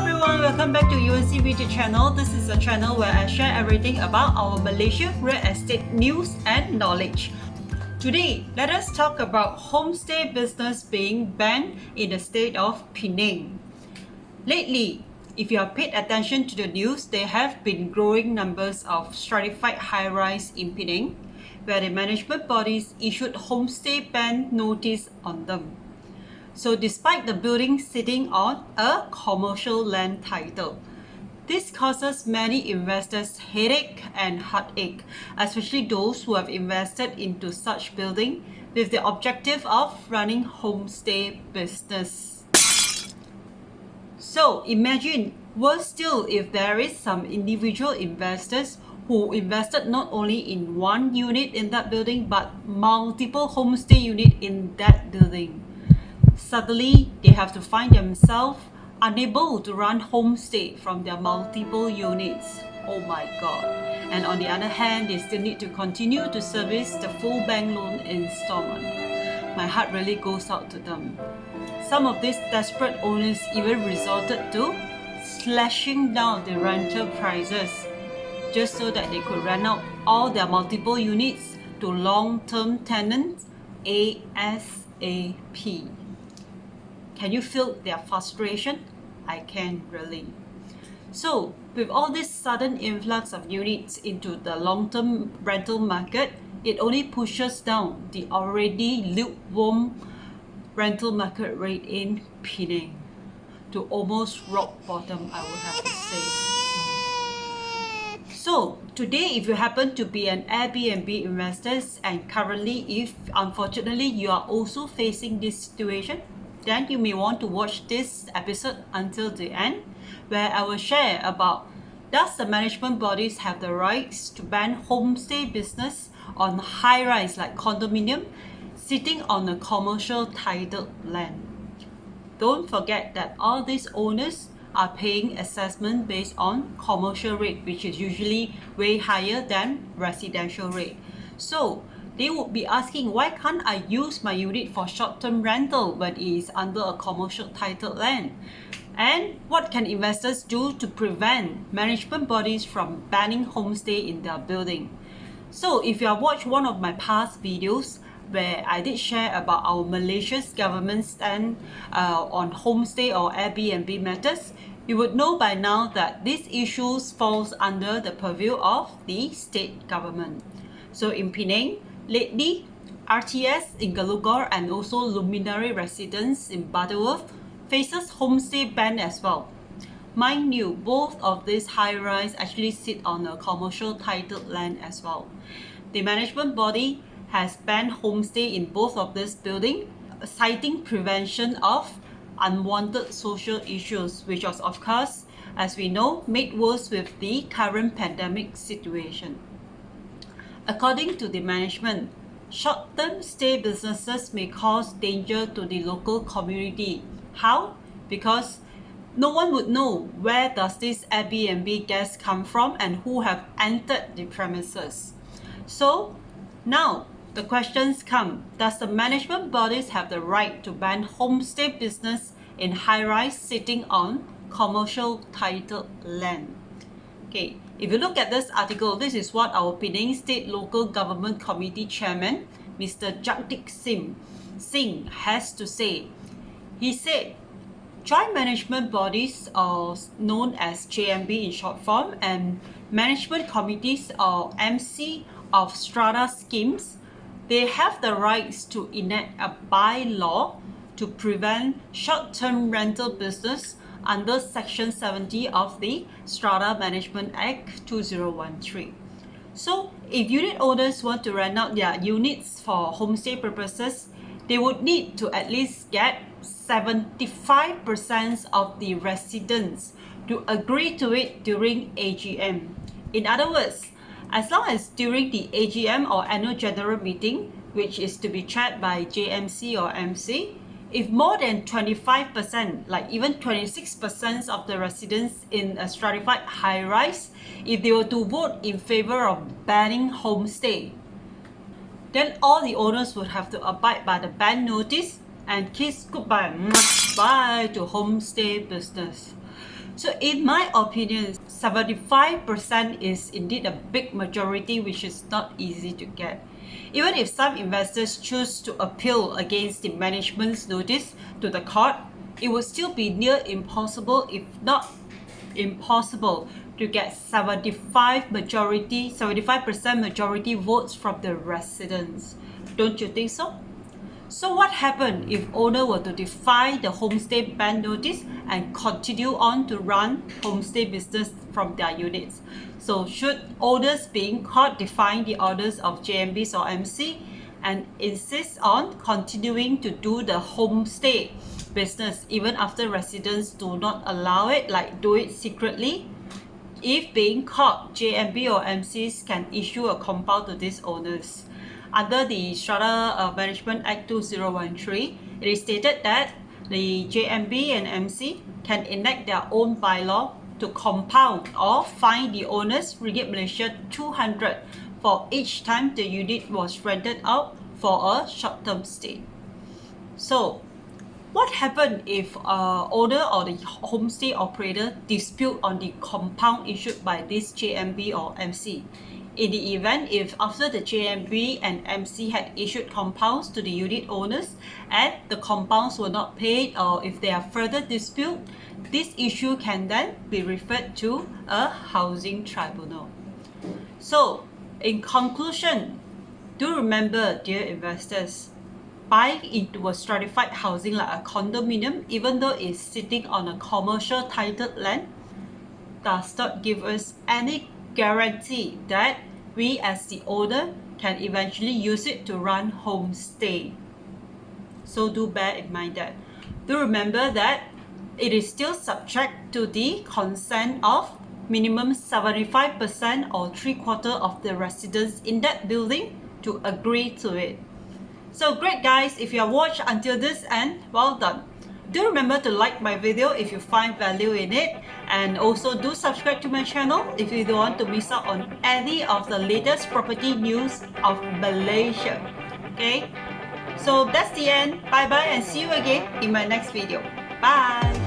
everyone, welcome back to UNC Beauty channel. This is a channel where I share everything about our Malaysia real estate news and knowledge. Today, let us talk about homestay business being banned in the state of Penang. Lately, if you have paid attention to the news, there have been growing numbers of stratified high-rise in Penang, where the management bodies issued homestay ban notice on them. So despite the building sitting on a commercial land title, this causes many investors headache and heartache, especially those who have invested into such building with the objective of running homestay business. So imagine, worse still, if there is some individual investors who invested not only in one unit in that building but multiple homestay units in that building. Suddenly, they have to find themselves unable to run homestay from their multiple units. Oh my god. And on the other hand, they still need to continue to service the full bank loan installment. My heart really goes out to them. Some of these desperate owners even resorted to slashing down the rental prices just so that they could rent out all their multiple units to long-term tenants ASAP. Can you feel their frustration? I can really. So, with all this sudden influx of units into the long-term rental market, it only pushes down the already lukewarm rental market rate in Penang to almost rock bottom, I would have to say. So, today, if you happen to be an Airbnb investor and currently, if unfortunately you are also facing this situation, then you may want to watch this episode until the end, where I will share about does the management bodies have the rights to ban homestay business on high-rise like condominium sitting on a commercial titled land. Don't forget that all these owners are paying assessment based on commercial rate, which is usually way higher than residential rate. So they would be asking, why can't I use my unit for short-term rental when it is under a commercial titled land? And what can investors do to prevent management bodies from banning homestay in their building? So if you have watched one of my past videos where I did share about our Malaysia's government stand on homestay or Airbnb matters, you would know by now that these issues falls under the purview of the state government. So in Penang, lately, RTS in Galugor and also Luminary residents in Butterworth faces homestay ban as well. Mind you, both of these high-rise actually sit on a commercial titled land as well. The management body has banned homestay in both of these buildings, citing prevention of unwanted social issues, which was of course, as we know, made worse with the current pandemic situation. According to the management, short-term stay businesses may cause danger to the local community. How? Because no one would know where does this Airbnb guests come from and who have entered the premises. So now the questions come, does the management bodies have the right to ban homestay business in high-rise sitting on commercial titled land? Okay, if you look at this article, this is what our Penang State Local Government Committee Chairman, Mr. Mgt Singh, has to say. He said, joint management bodies, are known as JMB in short form, and management committees or MC of strata schemes, they have the rights to enact a bylaw to prevent short-term rental business under Section 70 of the Strata Management Act 2013. So, if unit owners want to rent out their units for homestay purposes, they would need to at least get 75% of the residents to agree to it during AGM. In other words, as long as during the AGM or annual general meeting, which is to be chaired by JMC or MC, if more than 25%, like even 26% of the residents in a stratified high-rise, if they were to vote in favor of banning homestay, then all the owners would have to abide by the ban notice and kiss goodbye, bye to homestay business. So in my opinion, 75% is indeed a big majority, which is not easy to get. Even if some investors choose to appeal against the management's notice to the court, it would still be near impossible, if not impossible, to get 75% majority votes from the residents. Don't you think so? So what happens if owner were to defy the homestay ban notice and continue on to run homestay business from their units? So should owners being caught defying the orders of JMBs or MC and insist on continuing to do the homestay business even after residents do not allow it, like do it secretly? If being caught, JMB or MCs can issue a compound to these owners. Under the Strata Management Act 2013, it is stated that the JMB and MC can enact their own bylaw to compound or fine the owners ringgit Malaysia 200 for each time the unit was rented out for a short-term stay. So, what happens if owner or the homestay operator dispute on the compound issued by this JMB or MC? In the event if after the JMB and MC had issued compounds to the unit owners and the compounds were not paid, or if there are further dispute, this issue can then be referred to a housing tribunal. So, in conclusion, do remember, dear investors, buying into a stratified housing like a condominium, even though it's sitting on a commercial titled land, does not give us any guarantee that we as the owner can eventually use it to run homestay. So do bear in mind that. Do remember that it is still subject to the consent of minimum 75% or 3/4 of the residents in that building to agree to it. So great guys, if you have watched until this end, well done. Do remember to like my video if you find value in it, and also do subscribe to my channel if you don't want to miss out on any of the latest property news of Malaysia. Okay, so that's the end. Bye bye and see you again in my next video. Bye.